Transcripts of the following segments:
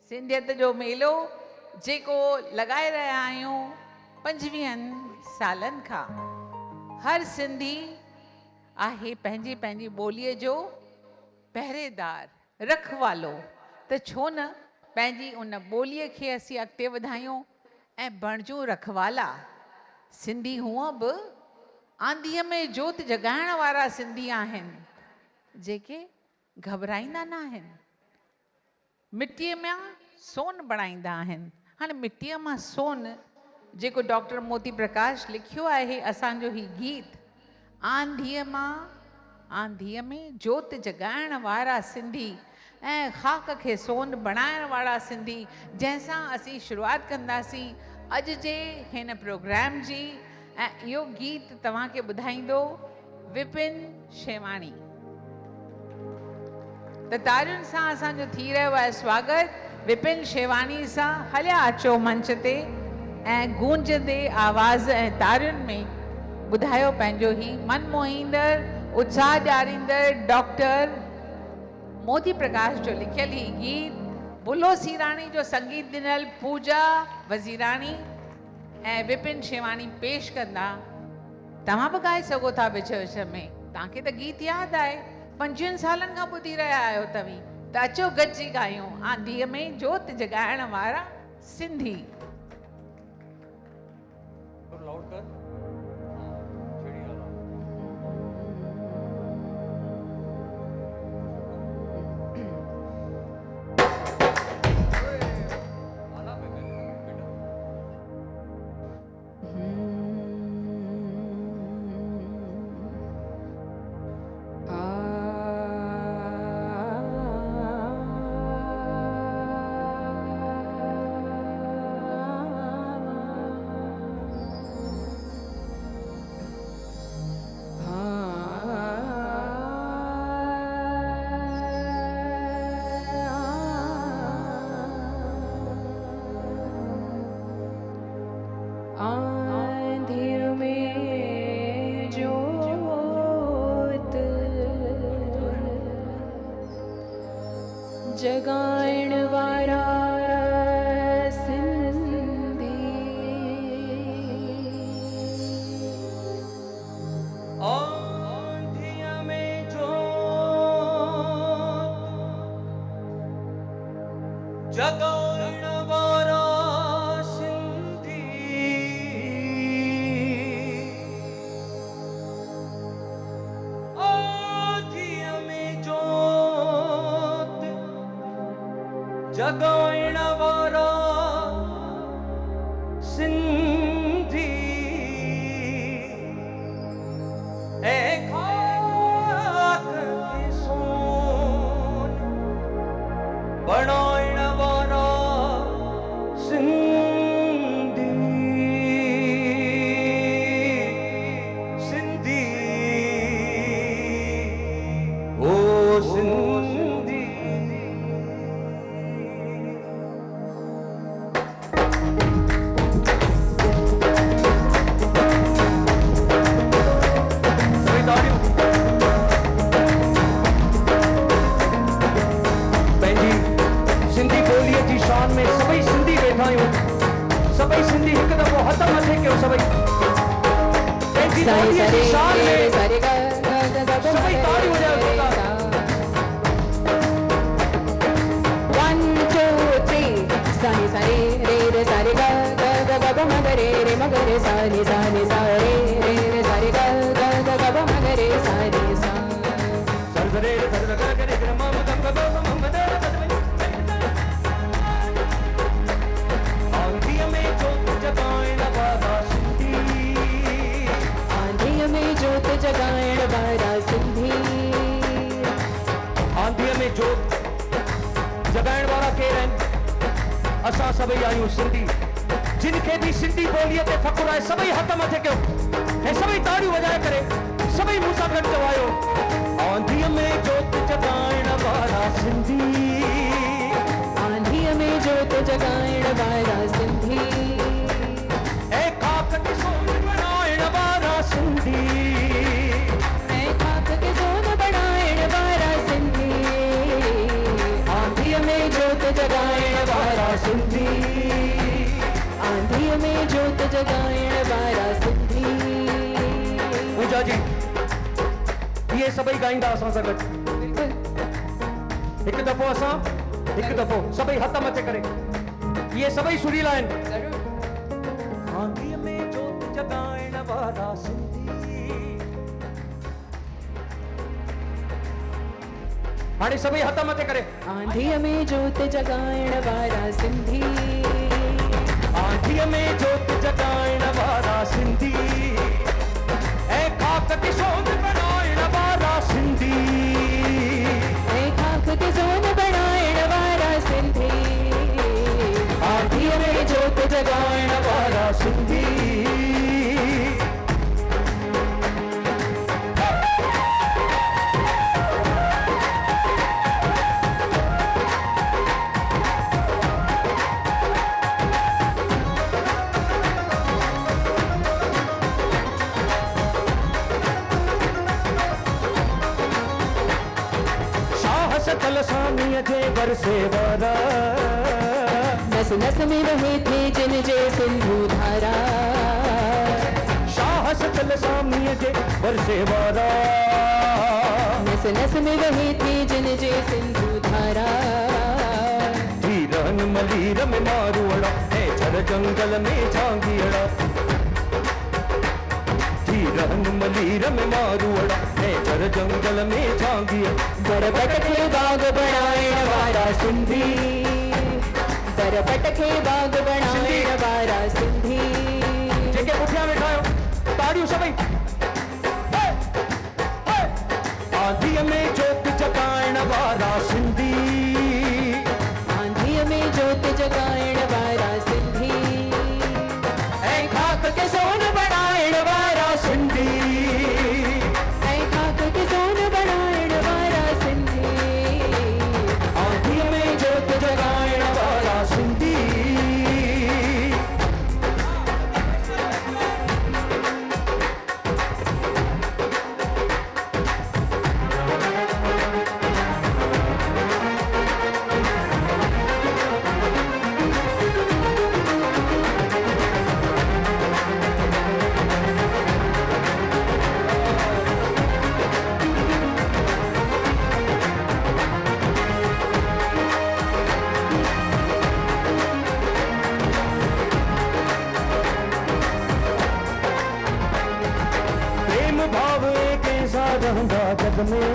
सिंधियत जो मेलो जेको लॻाए रहिया आहियूं 25 सालनि खां। हर सिंधी आहे पंहिंजी पंहिंजी ॿोलीअ जो पहरेदार, रखवालो, त छो न पंहिंजी उन ॿोलीअ खे असीं अॻिते वधायूं ऐं बणिजूं रखवाला। सिंधी हूअं बि आंधीअ में जोत जॻाइण वारा सिंधी आहिनि जेके घबराईंदा न आहिनि, मिटीअ मां सोन बणाईंदा आहिनि। हाणे मिटीअ मां सोन जेको डॉक्टर मोती प्रकाश लिखियो आहे असांजो ही गीत, आंधीअ में जोत जॻाइण वारा सिंधी ऐं ख़ाक खे सोन बणाइण वारा सिंधी, जंहिंसां असीं शुरूआत कंदासीं अॼु जे हिन प्रोग्राम जी। ऐं इहो गीत तव्हांखे ॿुधाईंदो विपिन शेवाणी। त तारियुनि सां असांजो थी रहियो आहे स्वागत विपिन शेवाणी सां। हलिया अचो मंच ते ऐं गूंजंदे आवाज़ ऐं तारियुनि में ॿुधायो पंहिंजो ही मन मोहींदड़, उत्साह ॾियारींदड़ डॉक्टर मोती प्रकाश जो लिखियल ही गीत। बुलो सीराणी जो संगीत ॾिनल पूजा वज़ीराणी ऐं विपिन शेवाणी पेश कंदा। तव्हां बि ॻाए सघो था विच विच में, तव्हांखे त गीत यादि आहे, 25 सालनि खां ॿुधी रहिया आहियो तव्हीं, त अचो गॾिजी ॻायूं आंधीअ में जोत जॻाइण वारा सिंधी। जगाइण वारा सिंधी, आंधिया में जोत जगाइण वारा सिंधी, आंधिया में जोत जगाइण वारा सिंधी, ए खाक के सोन बनाइण वारा सिंधी, सिंधी ओ सिंधी। सभई सिंधी हिकु दफ़ो हथ मथे कयो, सभई सभई ताड़ियूं वॼायो। 1 2 3 सानी सानी रे रे सारे ग ग ग ग म ग रे रे म ग रे सानी सानी सा रे रे रे सारे ग ग ग ग म ग रे सानी सा सर रे सर ग ग रे ग म ग ग ग म ग रे। आंधिया में जोत जगाइण वारा सिंधी, आंधिया में जोत जगाइण वारा सिंधी, आंधिया में जोत जगाइण वारा केर आहिनि? असां सभई आहियूं सिंधी। जिनखे भी सिंधी ॿोलीअ ते फ़ख़ुरु आहे सभई हथ मथे कयो ऐं सभई ताड़ियूं वॼाए करे सभई मूं सां गॾु चवायो, आंधीअ में जोत जगाइण वारा सिंधी, आंधीअ में जोत जगाइण वारा सिंधी, ऐ खाक के सोन बनाइण वारा सिंधी, ऐ खाक के सोन बनाइण वारा सिंधी, आंधीअ में जोत जगाइण वारा सिंधी। आंधीअ में जोत जगाइण वारा सिंधी। पूजा जी ये सभई गाईंदा असां सां गॾु। हिकु दफ़ो असां हिकु दफ़ो सभई हथ मथे करे ये सभई सुरीला आहिनि। आंधीअ में जोत जगाइण वारा सिंधी। हाणे सभई हथ मथे करे आंधीअ में जोत जगाइण वारा सिंधी। आंधीअ में जोत जगाइण वारा सिंधी। ऐं खाक ते सोन बणाइण वारा सिंधी। ऐं खाक ते सोन बणाइण वारा सिंधी। आंधीअ में जोत जगाइण वारा सिंधी। तलसामीअ जे बरसे वारा। नस नस में रहे थे जिन जे सिंधु धारा। साहस तलसामीअ जे बरसे वारा। नस नस में रहे थे जिन जे सिंधु धारा। धीरन मलीर में मारूअड़ा ऐं झर जंगल में झांगीअड़ा। धीरन मलीर में मारूअड़ा ऐं झर जंगल में झांगीअड़ा। दरबट खे बाग बणाइण वारा सिंधी। दरबट खे बाग बणाइण वारा सिंधी। जेके पुठियां वेठा आहियो ताड़ियूं सभई। आंधीअ में जोत जगाइण वारा सिंधी। आंधीअ में जोत जगाइण वारा सिंधी। ऐं खाक के सोन बणाइण वारा सिंधी। ऐं खाक के सोन बणाइण वारा सिंधी। आंधीअ में जोत जगाइण वारा सिंधी। रहंदा जग में।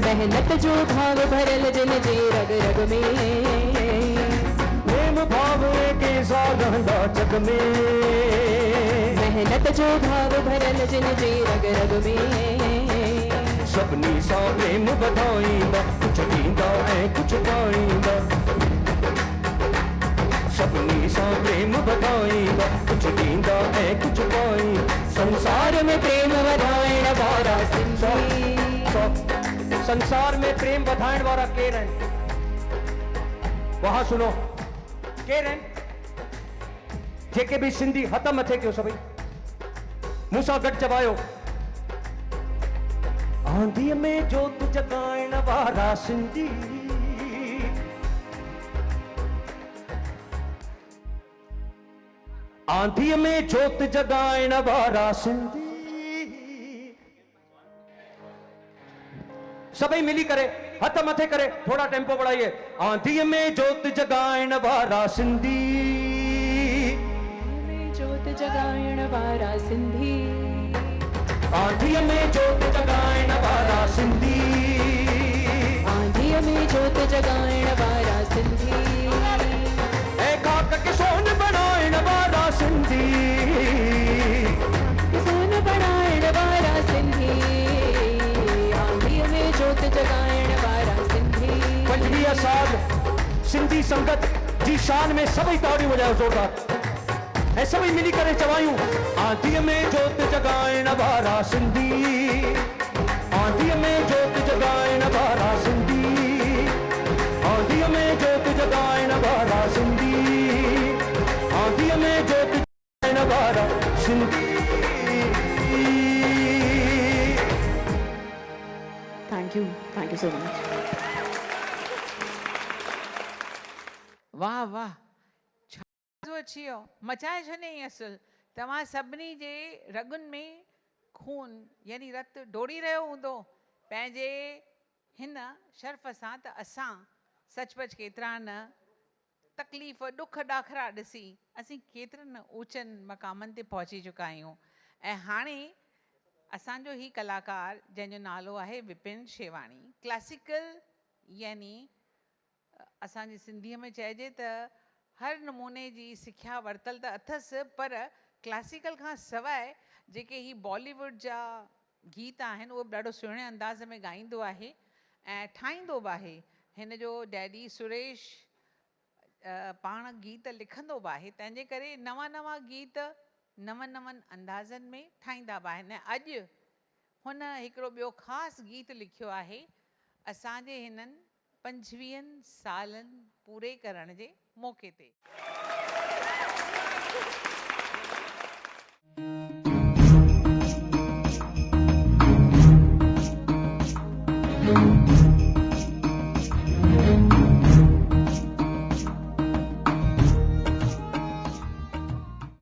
मेहनत जो भाव भरल जिन जे रग रग में। प्रेम भाव के साथ रहंदा जग में। मेहनत जो भाव भरल जिन जे रग रग में। सभिनी सां प्रेम वधाईंदा कुझु ॾींदा ऐं कुझु पाईंदा। सभिनी सां प्रेम वधाईंदा कुझु ॾींदा ऐं कुझु पाईंदा। संसार में प्रेम वधाइण वारा सिंधी। संसार में प्रेम वधाइण वारा केर आहिनि? वहां सुनो केर आहिनि? जेके बि सिंधी हथ मथे कयो सभई मूंसां गॾु चवायो। आंधीअ में जोत जगाइण वारा सिंधी। आंधीअ में जोत जगाइण वारा सिंधी। सभई मिली करे हथ मथे करे थोड़ा टेम्पो बढ़ाइए। आंधीअ में जोत जगाइण वारा सिंधी। जोत जगाइण वारा सिंधी। आंधीअ में जोत जगाइण वारा सिंधी। आंधीअ में जोत जगाइण वारा सिंधी। ऐं खाक के सोन बणाइण वारा सिंधी। सोन बणाइण वारा सिंधी। आंधीअ में जोत जगाइण वारा सिंधी। 25 साल सिंधी संगत जी शान में सभई ताड़ियूं वॼायो ज़ोरदार ऐं सभई मिली करे चवायूं। आंधीअ में जोत जगाइण वारा सिंधी। आंधीअ में जोत जगाइण वारा सिंधी। आंधीअ में जोत जगाइण वारा सिंधी। आंधीअ में जोत जगाइण वारा Sindhi. Thank you so much. वाह वाह, छा मज़ो अची वियो, मचाए छॾियईं असुल। तव्हां सभिनी जे रगुनि में खून यानी रत डोड़ी रहियो हूंदो पंहिंजे हिन शर्फ़ सां, त असां सचपच केतिरा न तकलीफ़ ॾुख ॾाखरा ॾिसी असीं केतिरनि न ऊचनि मक़ामनि ते पहुची चुका आहियूं। ऐं हाणे असांजो ही कलाकार जंहिंजो नालो आहे विपिन शेवाणी, क्लासिकल यानी असांजी सिंधीअ में चइजे त हर नमूने जी सिख्या वरितल त अथसि, पर क्लासिकल खां सवाइ जेके ही बॉलीवुड जा गीत आहिनि उहे बि ॾाढो सुहिणे अंदाज़ में ॻाईंदो आहे ऐं ठाहींदो बि आहे। हिन जो डैडी सुरेश पाण गीत लिखंदो बि आहे, तंहिंजे करे नवां नवां गीत नवनि नवनि अंदाज़नि में ठाहींदा बि आहिनि। ऐं अॼु हुन हिकिड़ो ॿियो ख़ासि गीत लिखियो आहे असांजे हिननि 25 सालनि पूरे करण जे मौक़े ते।